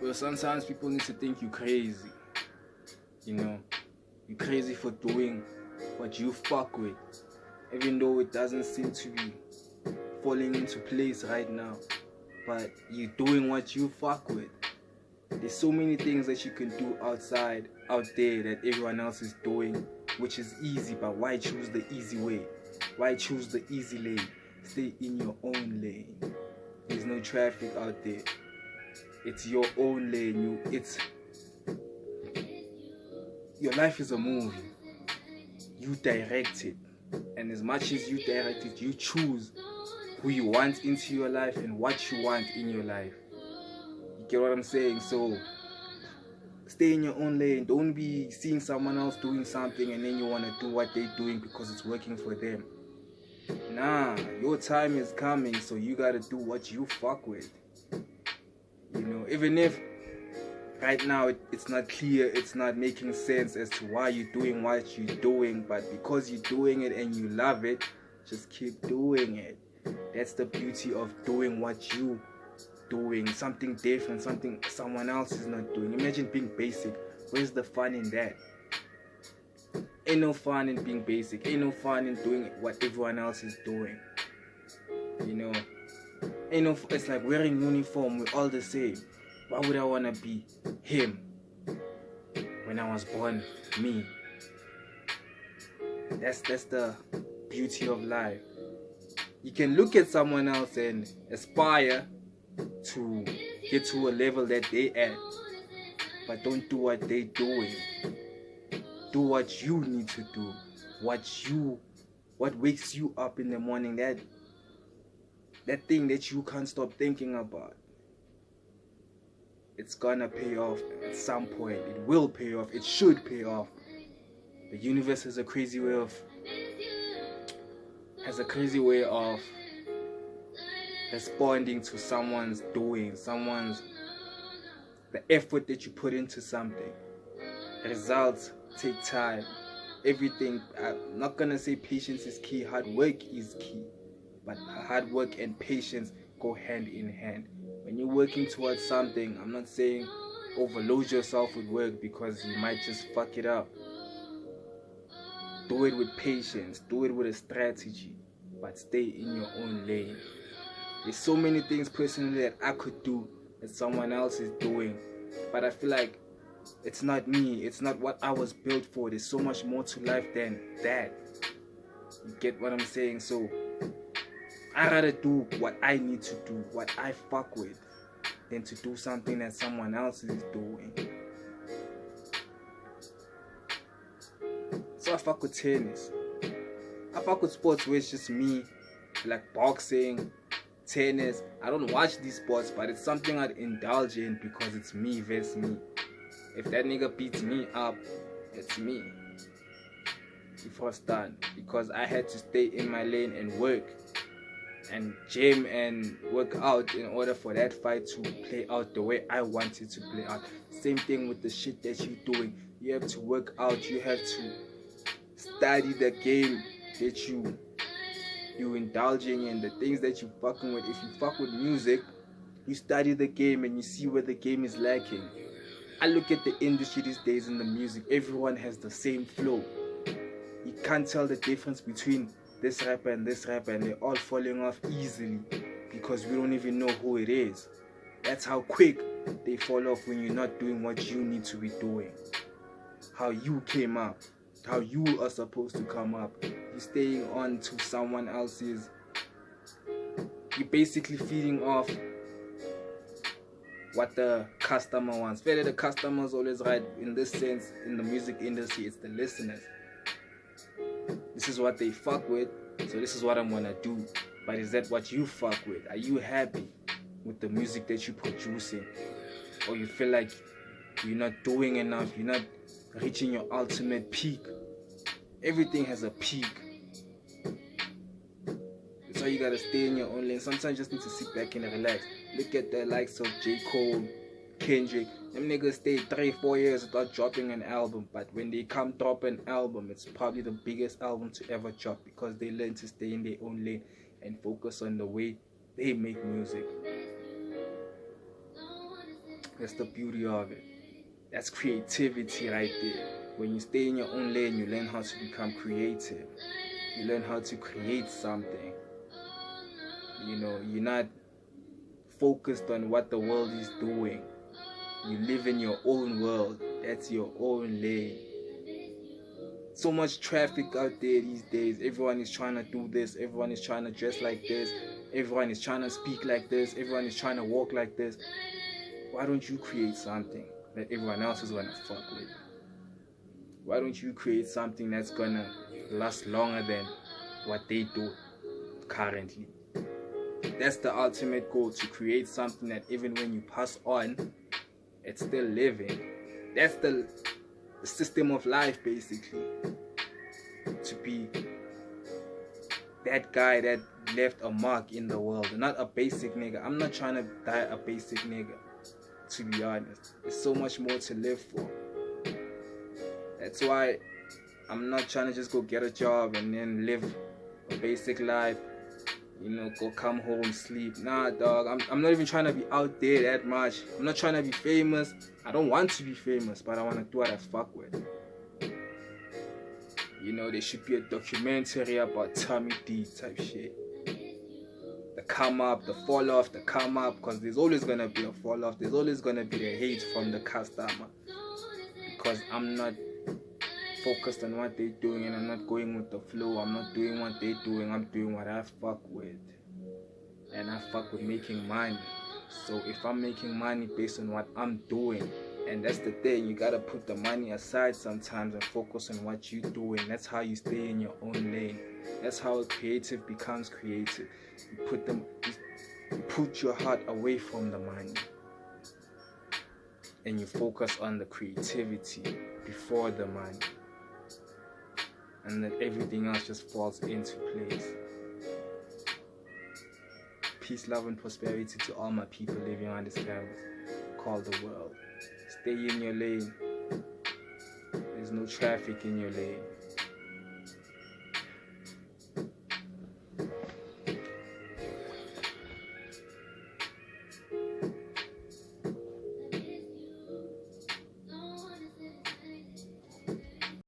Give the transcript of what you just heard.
Well, sometimes people need to think you crazy. You know, you crazy for doing what you fuck with, even though it doesn't seem to be falling into place right now. But you doing what you fuck with. There's so many things that you can do out there that everyone else is doing, which is easy. But why choose the easy way? Why choose the easy lane? Stay in your own lane. There's no traffic out there. It's your own lane. Your life is a movie. You direct it, and as much as you direct it, you choose who you want into your life and what you want in your life. You get what I'm saying? So stay in your own lane. Don't be seeing someone else doing something and then you want to do what they're doing because it's working for them. Nah, your time is coming, so you gotta do what you fuck with. You know, even if right now it's not clear, it's not making sense as to why you're doing what you're doing, but because you're doing it and you love it, just keep doing it. That's the beauty of doing what you doing, something different, something someone else is not doing. Imagine being basic. Where's the fun in that? Ain't no fun in being basic. Ain't no fun in doing what everyone else is doing. You know, it's like wearing uniform. We're all the same. Why would I wanna be him when I was born me? That's the beauty of life. You can look at someone else and aspire to get to a level that they at, but don't do what they doing. Do what you need to do. What wakes you up in the morning, that thing that you can't stop thinking about. It's gonna pay off at some point. It will pay off. It should pay off. The universe has a crazy way of responding to someone's doing, the effort that you put into something. Results take time. Everything, I'm not gonna say patience is key, hard work is key, but hard work and patience go hand in hand. When you're working towards something, I'm not saying overload yourself with work because you might just fuck it up. Do it with patience, do it with a strategy, but stay in your own lane. There's so many things personally that I could do that someone else is doing, but I feel like it's not me, it's not what I was built for. There's so much more to life than that. You get what I'm saying? So I'd rather do what I need to do, what I fuck with, than to do something that someone else is doing. So I fuck with tennis. I fuck with sports where it's just me, like boxing, tennis. I don't watch these sports, but it's something I'd indulge in because it's me versus me. If that nigga beats me up, it's me. Before it's done, because I had to stay in my lane and work and gym and work out in order for that fight to play out the way I want it to play out. Same thing with the shit that you're doing. You have to work out. You have to study the game that you indulging in, the things that you fucking with. If you fuck with music, you study the game and you see where the game is lacking. I look at the industry these days in the music. Everyone has the same flow. You can't tell the difference between this rapper and this rapper, and they're all falling off easily because we don't even know who it is. That's how quick they fall off when you're not doing what you need to be doing. How you came up, how you are supposed to come up. You're staying on to someone else's. You're basically feeding off what the customer wants. Fairly, the customer's always right in this sense. In the music industry, it's the listeners. This is what they fuck with, so this is what I'm gonna do. But is that what you fuck with? Are you happy with the music that you're producing? Or you feel like you're not doing enough, you're not reaching your ultimate peak? Everything has a peak. That's why you gotta stay in your own lane. Sometimes you just need to sit back and relax. Look at the likes of J. Cole, Kendrick. Them niggas stay 3-4 years without dropping an album, but when they come drop an album, it's probably the biggest album to ever drop because they learn to stay in their own lane and focus on the way they make music. That's the beauty of it. That's creativity right there. When you stay in your own lane, you learn how to become creative. You learn how to create something. You know, you're not focused on what the world is doing. You live in your own world. That's your own lane. So much traffic out there these days. Everyone is trying to do this. Everyone is trying to dress like this. Everyone is trying to speak like this. Everyone is trying to walk like this. Why don't you create something that everyone else is gonna fuck with? Why don't you create something that's gonna last longer than what they do currently? That's the ultimate goal, to create something that even when you pass on, it's still living. That's the system of life, basically. To be that guy that left a mark in the world, not a basic nigga. I'm not trying to die a basic nigga, to be honest. There's so much more to live for. That's why I'm not trying to just go get a job and then live a basic life, you know, go come home, sleep. Nah, dog, I'm not even trying to be out there that much. I'm not trying to be famous. I don't want to be famous, but I want to do what I fuck with. You know, there should be a documentary about Tommy D type shit. The come up, the fall off, the come up, because there's always going to be a fall off. There's always going to be the hate from the customer. Because I'm not focused on what they're doing and I'm not going with the flow. I'm not doing what they're doing. I'm doing what I fuck with. And I fuck with making money. So if I'm making money based on what I'm doing, and that's the thing, you gotta put the money aside sometimes and focus on what you're doing. That's how you stay in your own lane. That's how a creative becomes creative. You put your heart away from the money and you focus on the creativity before the money, and then everything else just falls into place. Peace, love, and prosperity to all my people living on this canvas called the world. Stay in your lane. There's no traffic in your lane.